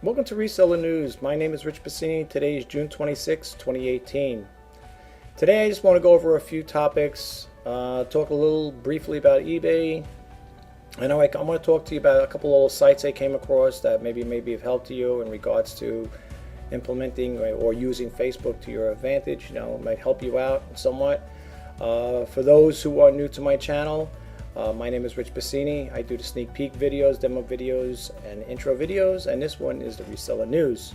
Welcome to Reseller News. My name is Rjpasini. Today is June 26, 2018. Today I just want to go over a few topics, talk a little briefly about eBay. I want to talk to you about a couple of little sites I came across that maybe have helped to you in regards to implementing or using Facebook to your advantage. It might help you out somewhat. For those who are new to my channel, my name is Rjpasini. I do the sneak peek videos, demo videos, and intro videos, and this one is the Reseller News.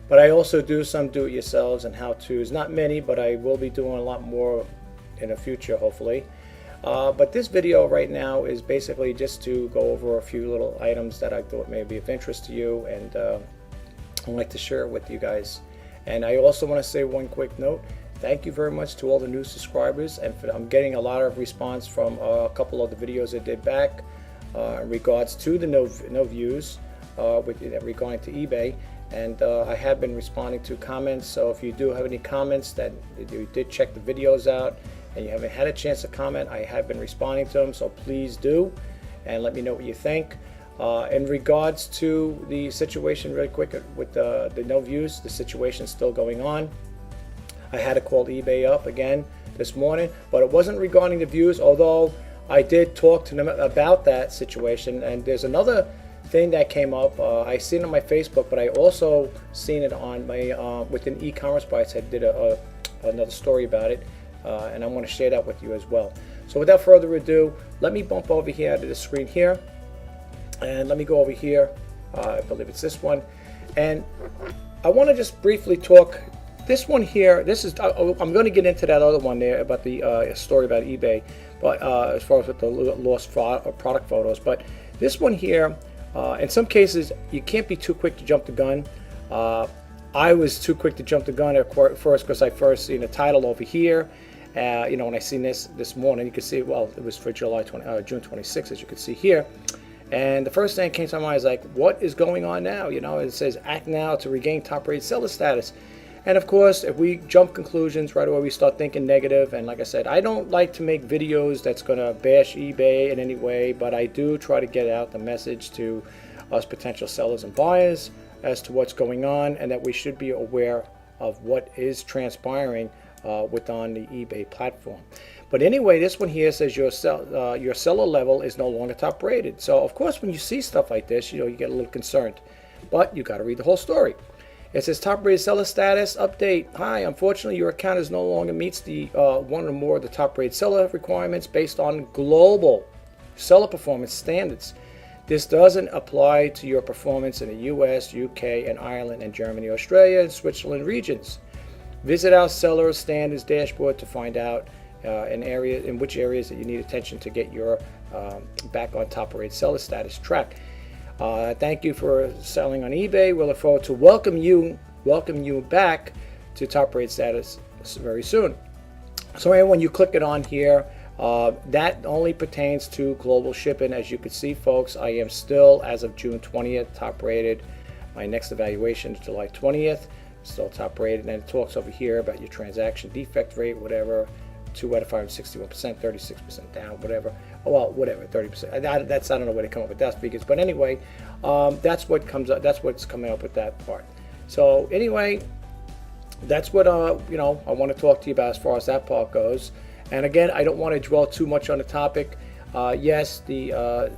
But I also do some do-it-yourselves and how-tos. Not many, but I will be doing a lot more in the future, hopefully. But this video right now is basically just to go over a few little items that I thought may be of interest to you, and I'd like to share it with you guys. And I also want to say one quick note. Thank you very much to all the new subscribers, and I'm getting a lot of response from a couple of the videos I did back in regards to the no views regarding to eBay, and I have been responding to comments. So if you do have any comments that you did check the videos out and you haven't had a chance to comment, I have been responding to them, so please do and let me know what you think. In regards to the situation, really quick, with the no views, the situation is still going on. I had to call eBay up again this morning, but it wasn't regarding the views, although I did talk to them about that situation. And there's another thing that came up. I seen it on my Facebook, but I also seen it on my within e-commerce bites. I did another story about it, and I want to share that with you as well. So without further ado, let me bump over here to the screen here, and let me go over here. I believe it's this one, and I want to just briefly talk. This one here, I'm going to get into that other one there about the story about eBay, but as far as with the lost product photos. But this one here, in some cases, you can't be too quick to jump the gun. I was too quick to jump the gun at first because I first seen the title over here. When I seen this morning, you can see, well, it was for June 26th, as you can see here. And the first thing that came to my mind is like, what is going on now? It says act now to regain top-rated seller status. And of course, if we jump conclusions right away, we start thinking negative. And like I said, I don't like to make videos that's going to bash eBay in any way, but I do try to get out the message to us potential sellers and buyers as to what's going on, and that we should be aware of what is transpiring within the eBay platform. But anyway, this one here says your seller level is no longer top rated. So of course, when you see stuff like this, you get a little concerned, but you got to read the whole story. It says top rated seller status update. Hi, unfortunately your account is no longer meets the one or more of the top rated seller requirements based on global seller performance standards. This doesn't apply to your performance in the US, UK, and Ireland, and Germany, Australia, and Switzerland regions. Visit our seller standards dashboard to find out in which areas that you need attention to get your back on top rated seller status track. Thank you for selling on eBay. We'll look forward to welcome you back to top rated status very soon. So anyway, when you click it on here, that only pertains to global shipping. As you can see, folks, I am still, as of June 20th, top rated. My next evaluation is July 20th, still top rated. And it talks over here about your transaction defect rate, whatever. 2 out of 5, 61%, 36% down, whatever. Well, whatever, 30%. That's, I don't know where they come up with that figures, but anyway, that's what comes up. That's what's coming up with that part. So anyway, that's what I want to talk to you about as far as that part goes. And again, I don't want to dwell too much on the topic. Yes, the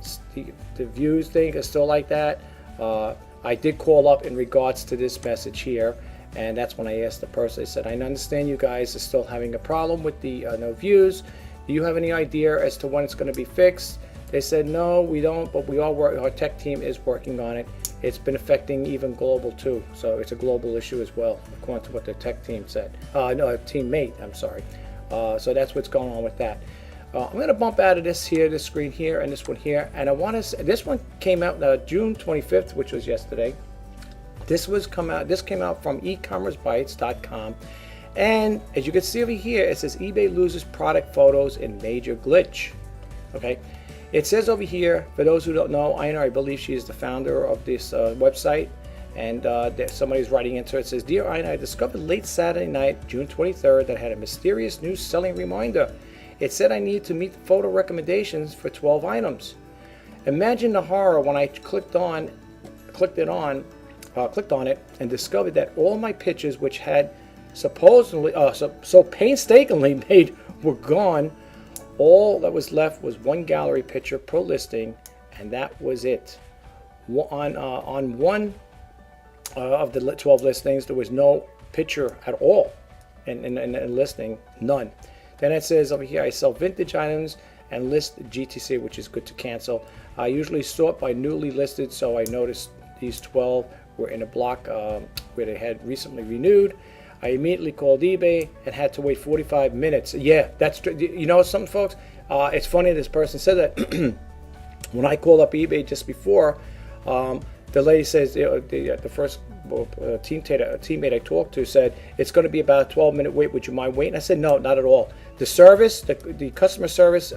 views thing is still like that. I did call up in regards to this message here. And that's when I asked the person, I said, I understand you guys are still having a problem with the no views. Do you have any idea as to when it's going to be fixed? They said, no, we don't, but we all our tech team is working on it. It's been affecting even global too. So it's a global issue as well, according to what their tech team said. No, teammate, I'm sorry. So that's what's going on with that. I'm going to bump out of this screen here, and this one here. And I want to say, this one came out June 25th, which was yesterday. This came out from ecommercebytes.com, and as you can see over here, it says eBay loses product photos in major glitch. Okay, it says over here, for those who don't know, I believe she is the founder of this website, and somebody's writing into it. It says, Dear Ina, I discovered late Saturday night, June 23rd, that I had a mysterious new selling reminder. It said I need to meet the photo recommendations for 12 items. Imagine the horror when I clicked it on. clicked on it and discovered that all my pictures, which had supposedly so painstakingly made, were gone. All that was left was one gallery picture per listing, and that was it. On one of the 12 listings, there was no picture at all in listing, none. Then it says over here, I sell vintage items and list GTC, which is good to cancel. I usually sort by newly listed, so I noticed these 12 were in a block where they had recently renewed. I immediately called eBay and had to wait 45 minutes. Yeah, that's true. You know something, folks? It's funny this person said that. When I called up eBay just before, the lady says, the first teammate I talked to said, it's going to be about a 12-minute wait. Would you mind waiting? I said, no, not at all. The service, the customer service,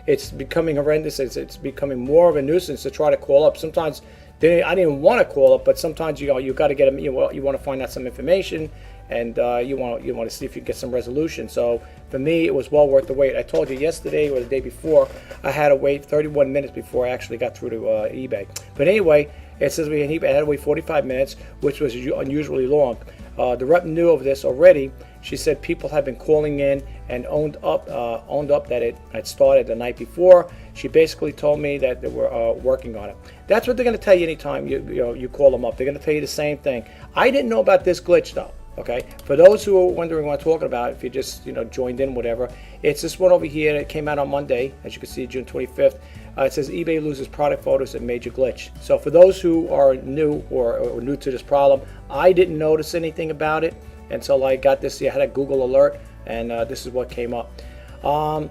it's becoming horrendous. It's becoming more of a nuisance to try to call up. Sometimes I didn't even want to call up, but sometimes you got to get them. You want to find out some information, and you want to see if you can get some resolution. So for me, it was well worth the wait. I told you yesterday or the day before, I had to wait 31 minutes before I actually got through to eBay. But anyway, it says I had to wait 45 minutes, which was unusually long. The rep knew of this already. She said people had been calling in and owned up that it had started the night before. She basically told me that they were working on it. That's what they're going to tell you anytime you call them up. They're going to tell you the same thing. I didn't know about this glitch though. Okay, for those who are wondering what I'm talking about, if you just joined in, whatever, it's this one over here that came out on Monday, as you can see, June 25th. It says eBay loses product photos at major glitch. So for those who are new or new to this problem, I didn't notice anything about it until I got this. I had a Google alert, and this is what came up. And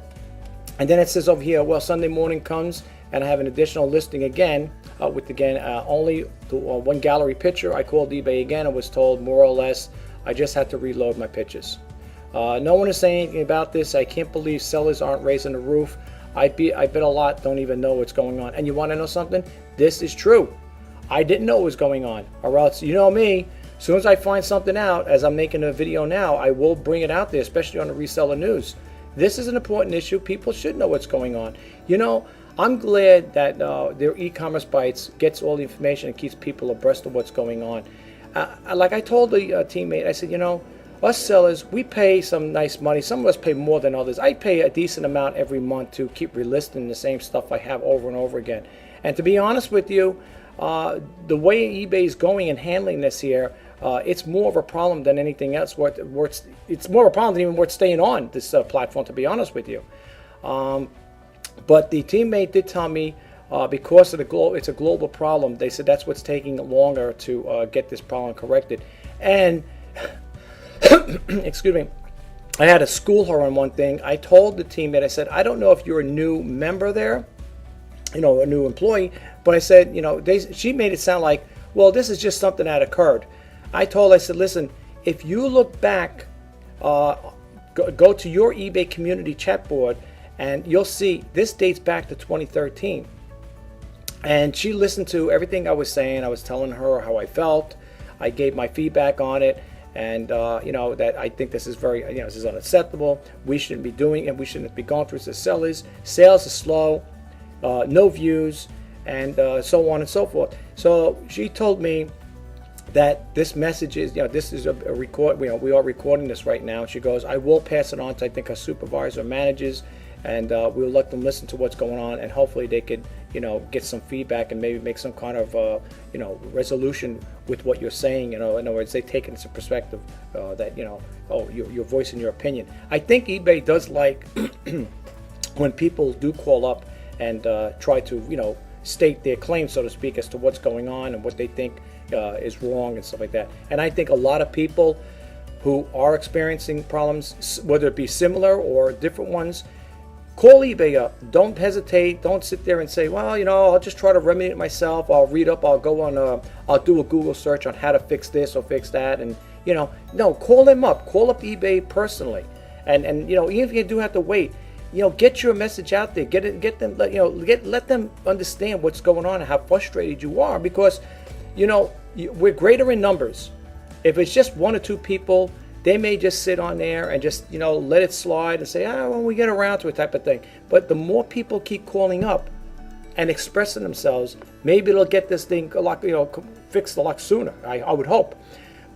then it says over here, well, Sunday morning comes, and I have an additional listing again with only the one gallery picture. I called eBay again and was told more or less I just had to reload my pictures. No one is saying anything about this. I can't believe sellers aren't raising the roof. I bet a lot don't even know what's going on. And you want to know something? This is true. I didn't know what was going on, or else, you know me, as soon as I find something out, as I'm making a video now, I will bring it out there, especially on the reseller news. This is an important issue. People should know what's going on. I'm glad that their e-commerce bites gets all the information and keeps people abreast of what's going on. Like I told the teammate, I said, us sellers, we pay some nice money. Some of us pay more than others. I pay a decent amount every month to keep relisting the same stuff I have over and over again. And to be honest with you, the way eBay is going and handling this here, it's more of a problem than anything else. It's more of a problem than even worth staying on this platform, to be honest with you. But the teammate did tell me, because of it's a global problem, they said that's what's taking longer to get this problem corrected. And excuse me, I had to school her on one thing. I told the teammate, I said, I don't know if you're a new member there, a new employee, but I said, she made it sound like, well, this is just something that occurred. I said, listen, if you look back, go to your eBay community chat board, and you'll see this dates back to 2013. And she listened to everything I was saying. I was telling her how I felt. I gave my feedback on it, and that I think this is this is unacceptable. We shouldn't be doing it. We shouldn't be going through this as sellers. Sales are slow, no views, and so on and so forth. So she told me that this message is, this is a record. We are recording this right now. She goes, I will pass it on to, I think, our supervisor or managers, and we'll let them listen to what's going on, and hopefully they could, get some feedback and maybe make some kind of, resolution with what you're saying. In other words, they take it into perspective that, you're voicing your opinion. I think eBay does like when people do call up and try to, state their claim, so to speak, as to what's going on and what they think is wrong and stuff like that. And I think a lot of people who are experiencing problems, whether it be similar or different ones, call eBay up. Don't hesitate. Don't sit there and say, well, I'll just try to remedy it myself. I'll read up. I'll go on. I'll do a Google search on how to fix this or fix that. And no, call them up. Call up eBay personally. And even if you do have to wait, get your message out there. Get them. Let them understand what's going on and how frustrated you are, because we're greater in numbers. If it's just one or two people, they may just sit on there and just, let it slide and say, when we get around to it, type of thing. But the more people keep calling up and expressing themselves, maybe it'll get this thing a lot, fixed a lot sooner. I would hope.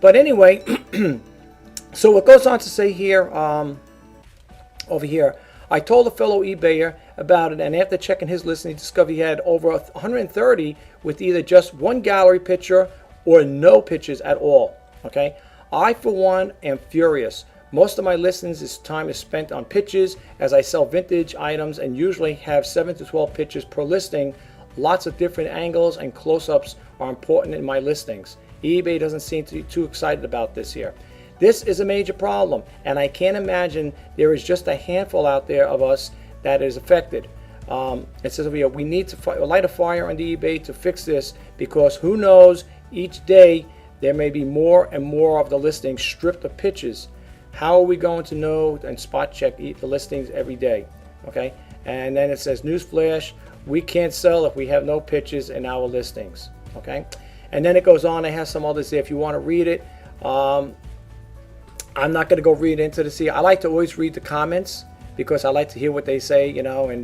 But anyway, so it goes on to say here, over here, I told a fellow eBayer about it, and after checking his list, he discovered he had over 130 with either just one gallery picture or no pictures at all. Okay, I for one am furious. Most of my listings time is spent on pictures, as I sell vintage items and usually have 7 to 12 pictures per listing. Lots of different angles and close-ups are important in my listings. eBay doesn't seem to be too excited about this here. This is a major problem, and I can't imagine there is just a handful out there of us that is affected. It says over here, we need to light a fire on the eBay to fix this, because who knows, each day there may be more and more of the listings stripped of pictures. How are we going to know and spot check the listings every day? Okay, and then it says, newsflash, we can't sell if we have no pictures in our listings. Okay, and then it goes on. I have some others there if you want to read it. I'm not going to go read into this here. I like to always read the comments because I like to hear what they say, and I was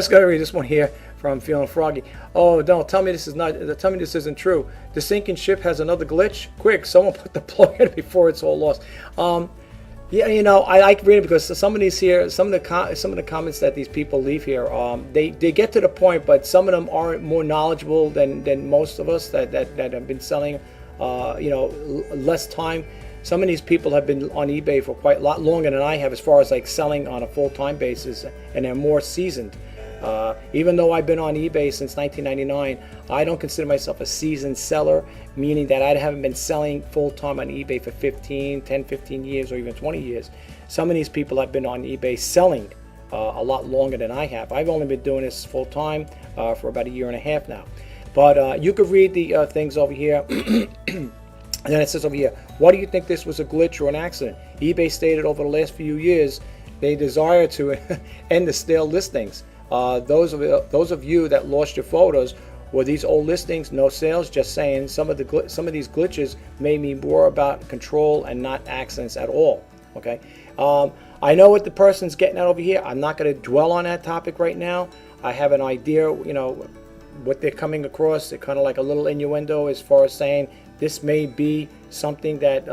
going to read this one here from Feeling Froggy. Oh, don't tell me this isn't true. The sinking ship has another glitch. Quick, someone put the plug in before it's all lost. Yeah, I like reading because some of the comments that these people leave here, they get to the point, but some of them aren't more knowledgeable than most of us that have been selling, less time. Some of these people have been on eBay for quite a lot longer than I have, as far as like selling on a full-time basis, and they're more seasoned. Even though I've been on eBay since 1999, I don't consider myself a seasoned seller, meaning that I haven't been selling full-time on eBay for 15 years, or even 20 years. Some of these people have been on eBay selling a lot longer than I have. I've only been doing this full-time for about a year and a half now. But you could read the things over here. And then it says over here, why do you think this was a glitch or an accident? eBay stated over the last few years they desire to end the stale listings. Those of you that lost your photos, were these old listings? No sales? Just saying. Some of these glitches may be more about control and not accidents at all. Okay. I know what the person's getting at over here. I'm not going to dwell on that topic right now. I have an idea, what they're coming across. They're kind of like a little innuendo as far as saying this may be something that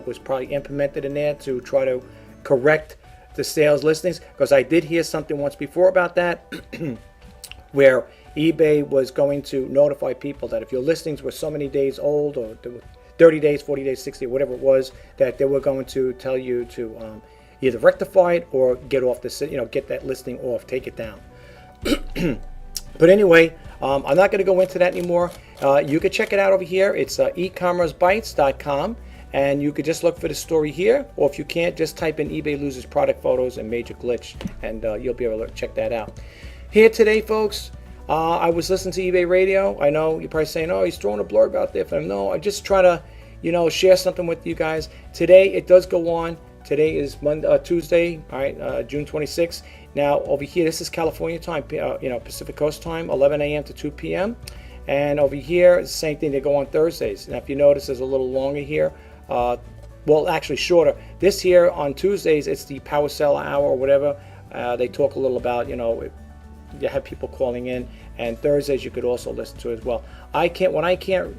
was probably implemented in there to try to correct the sales listings, because I did hear something once before about that where eBay was going to notify people that if your listings were so many days old, or 30 days, 40 days, 60, whatever it was, that they were going to tell you to either rectify it or get off the, get that listing off, take it down. But anyway, I'm not going to go into that anymore. You can check it out over here. It's ecommercebytes.com. And you could just look for the story here, or if you can't, just type in eBay loses product photos and major glitch, and you'll be able to check that out. Here today, folks, I was listening to eBay radio. I know you're probably saying, oh, he's throwing a blurb out there for him. No, I just try to, share something with you guys. Today, it does go on. Today is Tuesday, all right, June 26th. Now, over here, this is California time, Pacific Coast time, 11 a.m. to 2 p.m. And over here, it's the same thing. They go on Thursdays. Now, if you notice, it's a little longer here. Well, actually shorter. This here on Tuesdays, it's the Power Seller Hour or whatever. They talk a little about, you have people calling in. And Thursdays, you could also listen to it as well. When I can't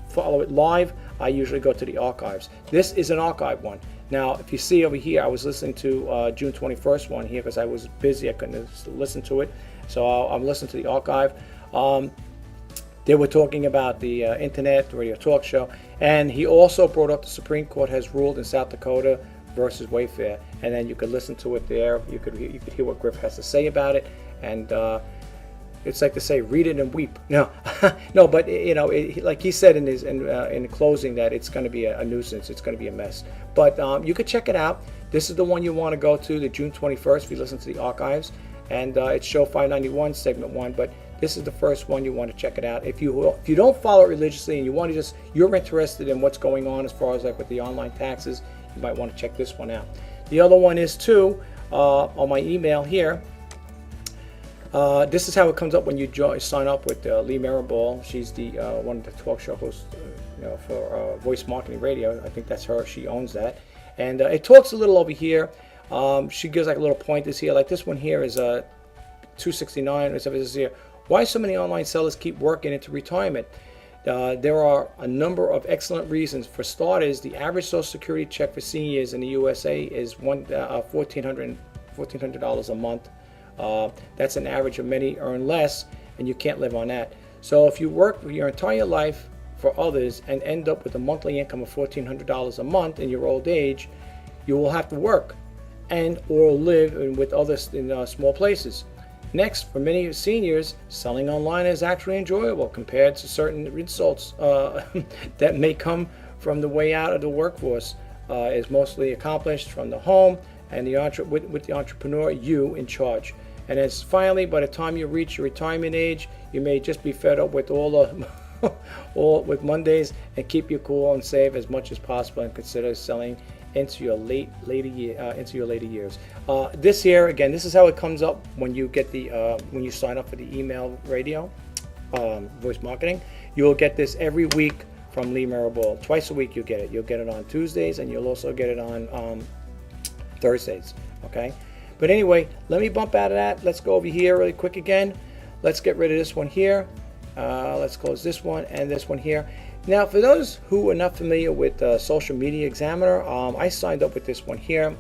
follow it live, I usually go to the archives. This is an archive one. Now, if you see over here, I was listening to June 21st one here because I was busy. I couldn't listen to it. So I'm listening to the archive. They were talking about the internet radio talk show, and he also brought up the Supreme Court has ruled in South Dakota versus Wayfair, and then you could listen to it there. You could hear what Griff has to say about it, and it's like to say, read it and weep. No, no, but like he said in the closing, that it's going to be a nuisance. It's going to be a mess. But you could check it out. This is the one you want to go to, the June 21st. If you listen to the archives, and it's show 591, segment 1, but. This is the first one. You want to check it out. If you don't follow it religiously and you want to you're interested in what's going on as far as like with the online taxes, you might want to check this one out. The other one is too on my email here. This is how it comes up when you sign up with Lee Maribel. She's the one of the talk show hosts for Voice Marketing Radio. I think that's her. She owns that, and it talks a little over here. She gives like little pointers here. Like this one here is 269 or something this year. Why so many online sellers keep working into retirement? There are a number of excellent reasons. For starters, the average Social Security check for seniors in the USA is $1,400 a month. That's an average of many earn less, and you can't live on that. So if you work your entire life for others and end up with a monthly income of $1,400 a month in your old age, you will have to work and or live with others in small places. Next, for many seniors, selling online is actually enjoyable compared to certain results that may come from the way out of the workforce. Is mostly accomplished from the home and with the entrepreneur, you in charge. And as finally, by the time you reach your retirement age, you may just be fed up with all the with Mondays, and keep you cool and save as much as possible and consider selling into your later years. This here again, this is how it comes up when you get the when you sign up for the email radio voice marketing. You'll get this every week from Lee Marable. Twice a week you get it. You'll get it on Tuesdays, and you'll also get it on Thursdays. Okay, but anyway, let me bump out of that. Let's go over here really quick again. Let's get rid of this one here. Let's close this one and this one here. Now, for those who are not familiar with Social Media Examiner, I signed up with this one here,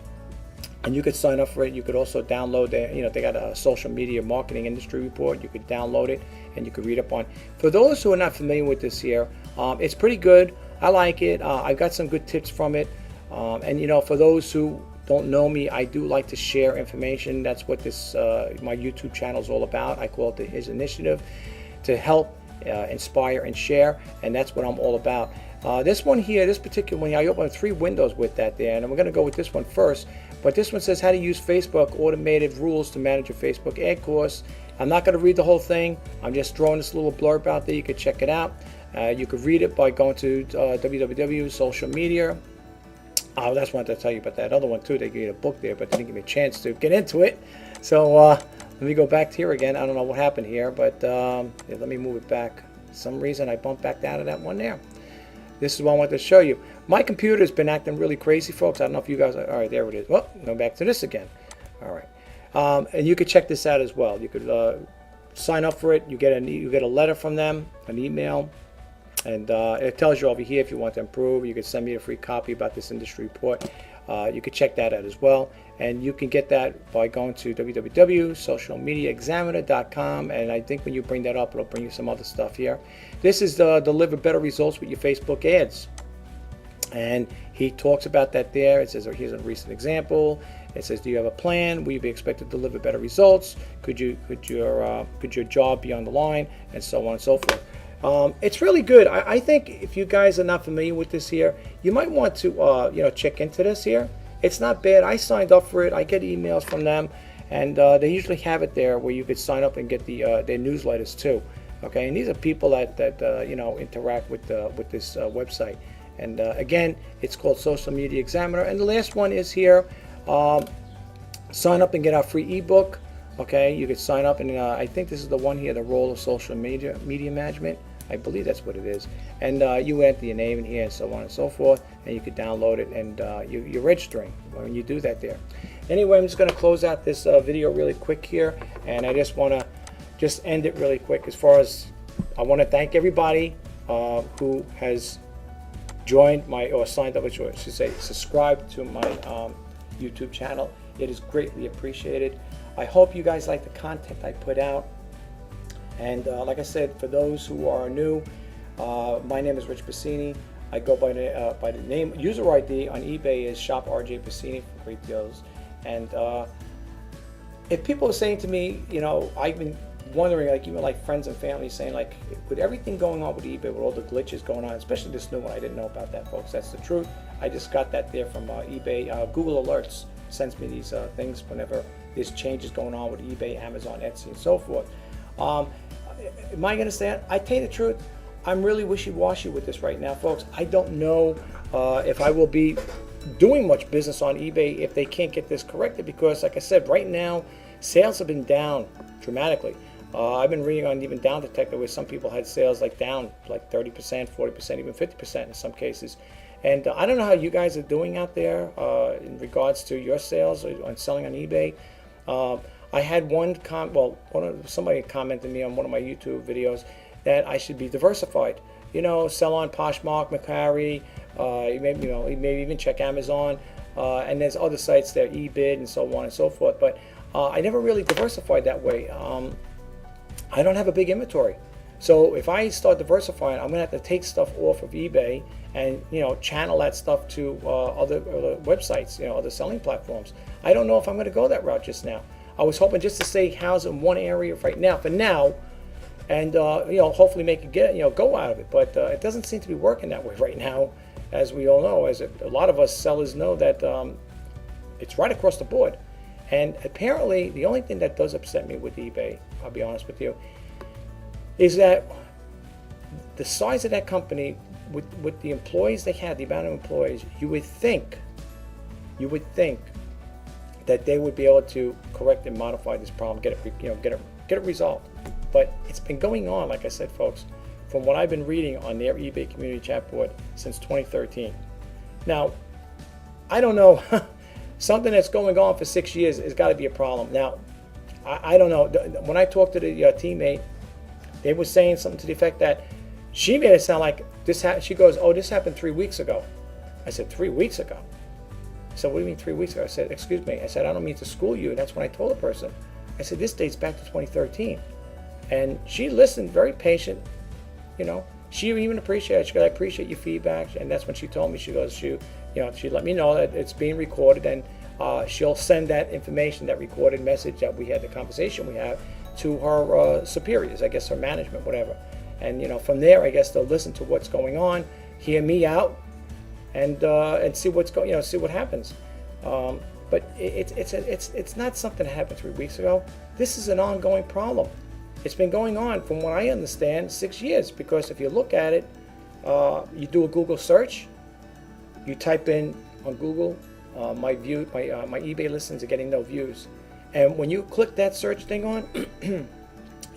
and you could sign up for it. You could also download they got a social media marketing industry report. You could download it and you could read up on. For those who are not familiar with this here, it's pretty good. I like it. I've got some good tips from it. And for those who don't know me, I do like to share information. That's what this my YouTube channel is all about. I call it His Initiative, to help inspire and share, and that's what I'm all about. This one here, this particular one here, I opened 3 windows with that there, and we're going to go with this one first. But this one says how to use Facebook automated rules to manage your Facebook ad course. I'm not going to read the whole thing. I'm just throwing this little blurb out there. You could check it out. You could read it by going to www.socialmedia. That's what I wanted to tell you about that other one too. They gave you a book there, but they didn't give me a chance to get into it. So let me go back to here again. I don't know what happened here, but let me move it back. For some reason I bumped back down to that one there. This is what I wanted to show you. My computer's been acting really crazy, folks. I don't know if you guys are. All right, there it is. Well, go back to this again. All right, and you could check this out as well. You could sign up for it. You get a letter from them, an email, and it tells you over here if you want to improve. You could send me a free copy about this industry report. You could check that out as well, and you can get that by going to www.socialmediaexaminer.com, and I think when you bring that up, it'll bring you some other stuff here. This is deliver better results with your Facebook ads, and he talks about that there. It says, here's a recent example. It says, do you have a plan? Will you be expected to deliver better results? Could your job be on the line, and so on and so forth. It's really good. I think if you guys are not familiar with this here, you might want to check into this here. It's not bad. I signed up for it. I get emails from them, and they usually have it there where you could sign up and get their newsletters too. Okay, and these are people that interact with this website. And again, it's called Social Media Examiner. And the last one is here. Sign up and get our free ebook. Okay, you could sign up, and I think this is the one here, the role of social media management. I believe that's what it is. And you enter your name in here and so on and so forth, and you could download it, and you're registering when you do that there. Anyway, I'm just going to close out this video really quick here, and I just want to end it really quick. As far as I want to thank everybody who has joined or signed up, which I should say, subscribed to my YouTube channel. It is greatly appreciated. I hope you guys like the content I put out. And like I said, for those who are new, my name is Rjpasini. I go by the name, user ID on eBay is Shop Rjpasini for great deals. And if people are saying to me, I've been wondering, even like friends and family saying, like, with everything going on with eBay, with all the glitches going on, especially this new one, I didn't know about that, folks. That's the truth. I just got that there from eBay. Google Alerts sends me these things whenever there's changes going on with eBay, Amazon, Etsy, and so forth. Am I going to say it? I tell you the truth, I'm really wishy-washy with this right now, folks. I don't know if I will be doing much business on eBay if they can't get this corrected, because, like I said, right now, sales have been down dramatically. I've been reading on even Down Detector where some people had sales down 30%, 40%, even 50% in some cases. And I don't know how you guys are doing out there in regards to your sales on selling on eBay. I had somebody commented me on one of my YouTube videos that I should be diversified. Sell on Poshmark, Mercari, maybe even check Amazon, and there's other sites there, eBid and so on and so forth. But I never really diversified that way. I don't have a big inventory. So if I start diversifying, I'm going to have to take stuff off of eBay and channel that stuff to other websites, other selling platforms. I don't know if I'm going to go that route just now. I was hoping just to stay housed in one area right now, for now, and hopefully make it go out of it. But it doesn't seem to be working that way right now, as we all know, as a lot of us sellers know that it's right across the board. And apparently, the only thing that does upset me with eBay, I'll be honest with you, is that the size of that company, with the employees they had, the amount of employees, you would think that they would be able to correct and modify this problem, get it resolved. But it's been going on, like I said, folks, from what I've been reading on their eBay community chat board since 2013. Now, I don't know, something that's going on for 6 years has got to be a problem. Now, I don't know. When I talked to the teammate, they were saying something to the effect that she made it sound like this. She goes, "Oh, this happened 3 weeks ago." I said, 3 weeks ago? So what do you mean 3 weeks ago? I said, excuse me. I said, I don't mean to school you. And that's when I told the person. I said, this dates back to 2013. And she listened, very patient. She even appreciated it. She goes, I appreciate your feedback. And that's when she told me, she goes, she let me know that it's being recorded, and she'll send that information, that recorded message that we had, the conversation we had, to her superiors, I guess her management, whatever. And from there, I guess they'll listen to what's going on, hear me out, and see what's going, see what happens. But it's not something that happened 3 weeks ago. This is an ongoing problem. It's been going on, from what I understand, 6 years. Because if you look at it, you do a Google search, you type in on Google, my eBay listings are getting no views. And when you click that search thing on,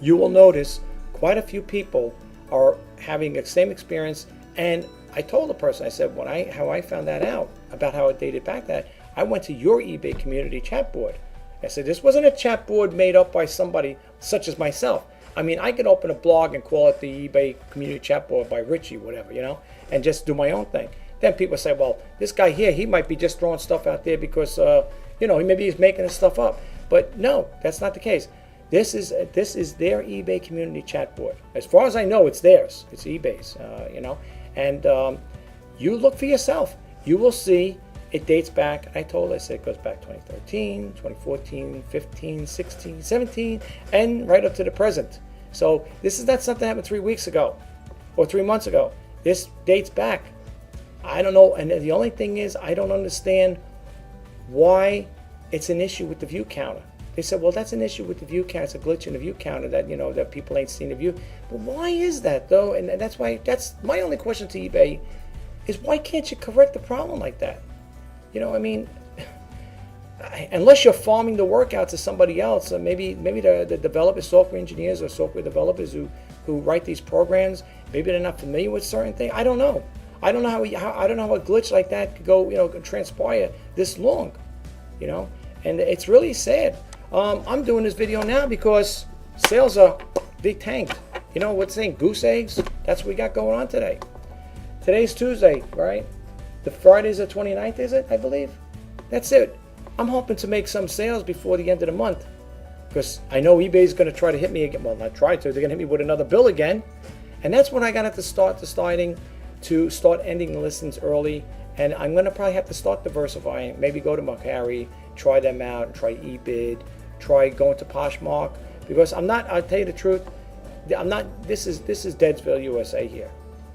you will notice quite a few people are having the same experience. And I told the person, I said, how I found that out, about how it dated back, that I went to your eBay community chat board. I said, this wasn't a chat board made up by somebody such as myself. I mean, I could open a blog and call it the eBay community chat board by Richie, whatever, and just do my own thing. Then people say, well, this guy here, he might be just throwing stuff out there because, maybe he's making this stuff up. But no, that's not the case. This is their eBay community chat board. As far as I know, it's theirs. It's eBay's, And you look for yourself. You will see it dates back. I said it goes back 2013, 2014, 15, 16, 17, and right up to the present. So this is not something that happened 3 weeks ago or 3 months ago. This dates back. I don't know. And the only thing is, I don't understand why it's an issue with the view counter. They said, well, that's an issue with the view counter. It's a glitch in the view counter that, that people ain't seen the view. But why is that, though? And that's my only question to eBay is, why can't you correct the problem like that? Unless you're farming the work out to somebody else, maybe the developers, software engineers or software developers who write these programs, maybe they're not familiar with certain things. I don't know. I don't know how a glitch like that could go, transpire this long, and it's really sad. I'm doing this video now because sales they tanked. What's saying, goose eggs? That's what we got going on today. Today's Tuesday, right? The Friday's the 29th, is it? I believe. That's it. I'm hoping to make some sales before the end of the month, because I know eBay's going to try to hit me again. Well, not try to. They're going to hit me with another bill again, and that's when I got to start ending the listings early. And I'm going to probably have to start diversifying. Maybe go to Mercari, try them out, try eBid, try going to Poshmark, because I'm not. I'll tell you the truth. I'm not. This is Deadsville, USA here.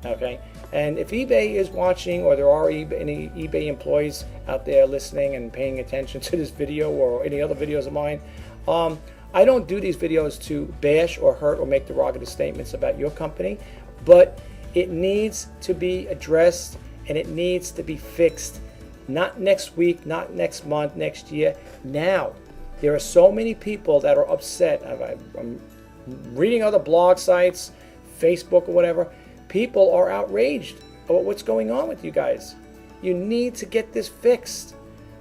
Okay. And if eBay is watching, or there are any eBay employees out there listening and paying attention to this video or any other videos of mine, I don't do these videos to bash or hurt or make derogative statements about your company, but it needs to be addressed and it needs to be fixed. Not next week, not next month, next year. Now, there are so many people that are upset. I'm reading other blog sites, Facebook or whatever. People are outraged about what's going on with you guys. You need to get this fixed,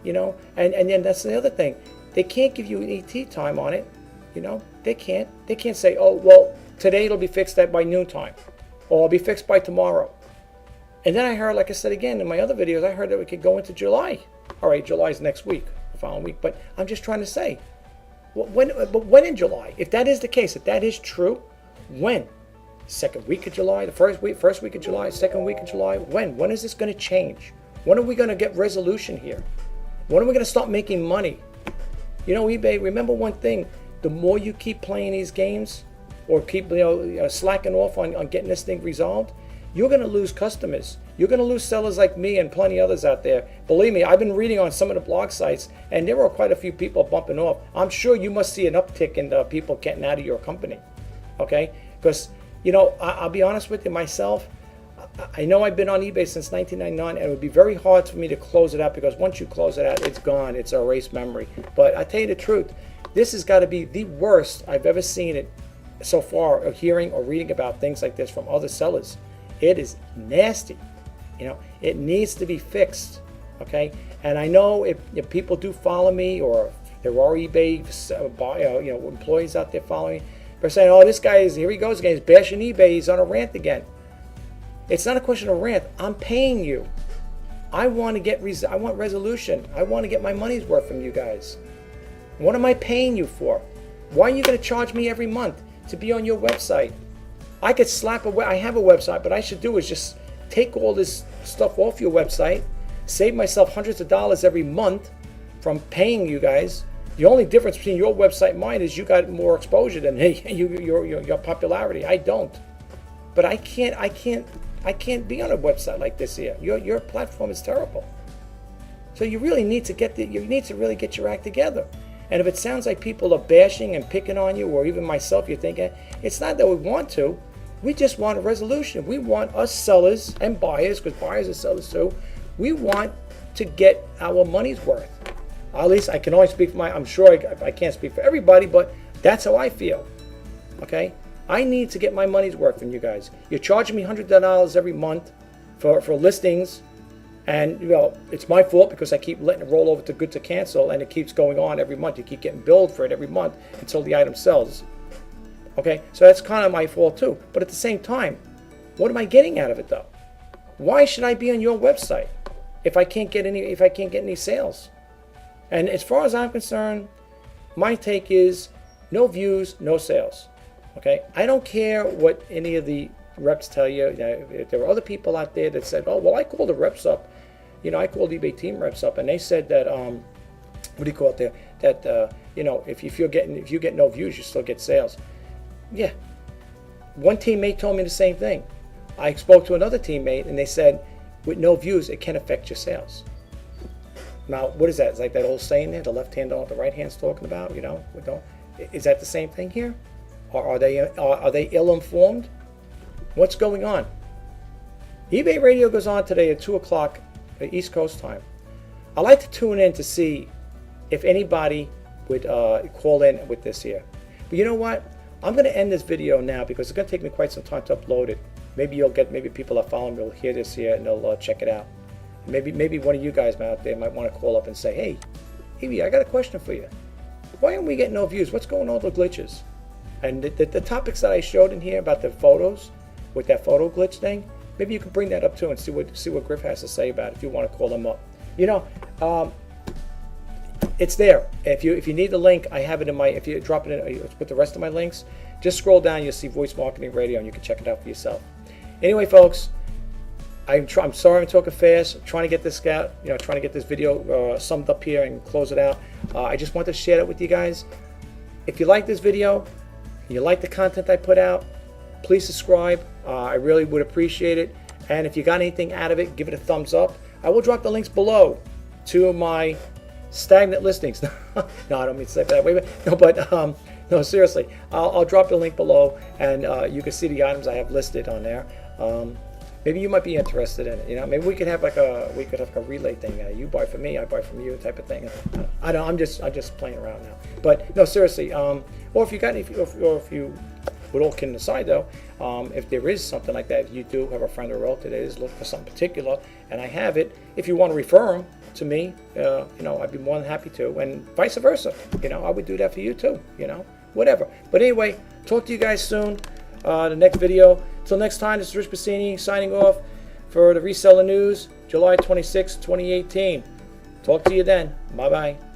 and then that's the other thing. They can't give you an ET time on it. You know, they can't. They can't say, oh, well, today it'll be fixed by noontime, or it'll be fixed by tomorrow. And then I heard, like I said again in my other videos, I heard that we could go into July. All right, July's next week, the following week. But I'm just trying to say, when in July? If that is the case, if that is true, when? Second week of July, the first week of July, second week of July? When? When is this going to change? When are we going to get resolution here? When are we going to start making money? You know, eBay, remember one thing. The more you keep playing these games or keep slacking off on getting this thing resolved, you're going to lose customers. You're going to lose sellers like me and plenty others out there. Believe me, I've been reading on some of the blog sites, and there are quite a few people bumping off. I'm sure you must see an uptick in people getting out of your company, okay? Because, you know, I'll be honest with you, myself, I know I've been on eBay since 1999, and it would be very hard for me to close it out, because once you close it out, it's gone. It's a erased memory. But I tell you the truth, this has got to be the worst I've ever seen it so far, or hearing or reading about things like this from other sellers. It is nasty. You know, it needs to be fixed. Okay, and I know if people do follow me, or there are eBay employees out there following me, they're saying, "Oh, this guy here he goes again. He's bashing eBay. He's on a rant again." It's not a question of rant. I'm paying you. I want resolution. I want to get my money's worth from you guys. What am I paying you for? Why are you going to charge me every month to be on your website? I could I have a website, but I should do is just take all this stuff off your website, save myself hundreds of dollars every month from paying you guys. The only difference between your website and mine is you got more exposure than your popularity. I don't. But I can't be on a website like this here. Your platform is terrible. So you really need to really get your act together. And if it sounds like people are bashing and picking on you, or even myself, you're thinking, it's not that we want to. We just want a resolution. We want us sellers and buyers, because buyers are sellers too, we want to get our money's worth. At least I can only speak for I'm sure I can't speak for everybody, but that's how I feel. Okay? I need to get my money's worth from you guys. You're charging me hundreds of dollars every month for listings, and it's my fault because I keep letting it roll over to good to cancel, and it keeps going on every month. You keep getting billed for it every month until the item sells. Okay, so that's kind of my fault too. But at the same time, what am I getting out of it though? Why should I be on your website if I can't get any sales? And as far as I'm concerned, my take is no views, no sales. Okay, I don't care what any of the reps tell you. If there are other people out there that said, "Oh, well, I called the reps up. I called eBay team reps up, and they said that what do you call it there? That if you get no views, you still get sales." Yeah. One teammate told me the same thing. I spoke to another teammate, and they said, with no views, it can affect your sales. Now, what is that? It's like that old saying there, the left hand don't know what the right hand's talking about, Is that the same thing here? Or are they ill-informed? What's going on? eBay Radio goes on today at 2 o'clock East Coast time. I like to tune in to see if anybody would call in with this here. But you know what? I'm going to end this video now because it's going to take me quite some time to upload it. Maybe people that follow me will hear this here and they'll check it out. Maybe one of you guys out there might want to call up and say, "Hey, Evie, I got a question for you. Why aren't we getting no views? What's going on with the glitches?" And the topics that I showed in here about the photos with that photo glitch thing, maybe you can bring that up too and see what Griff has to say about it if you want to call them up. It's there. If you need the link, I have it in my. If you drop it in with the rest of my links, just scroll down. You'll see Voice Marketing Radio, and you can check it out for yourself. Anyway, folks, I'm sorry I'm talking fast. I'm trying to get this out. Trying to get this video summed up here and close it out. I just wanted to share that with you guys. If you like this video, and you like the content I put out, please subscribe. I really would appreciate it. And if you got anything out of it, give it a thumbs up. I will drop the links below to my stagnant listings. No, I don't mean to say it that way, but no, seriously, I'll drop the link below, and you can see the items I have listed on there. Maybe you might be interested in it. Maybe we could have like a relay thing. You buy from me, I buy from you, type of thing. I don't. I'm just playing around now. But no, seriously. Or if you, with all kidding aside though, if there is something like that, if you do have a friend or relative that is looking for something particular, and I have it, if you want to refer them, to me, I'd be more than happy to, and vice versa. I would do that for you too. Whatever. But anyway, talk to you guys soon. The next video. Till next time, this is Rich Pasini signing off for the Reseller News, July 26, 2018. Talk to you then. Bye bye.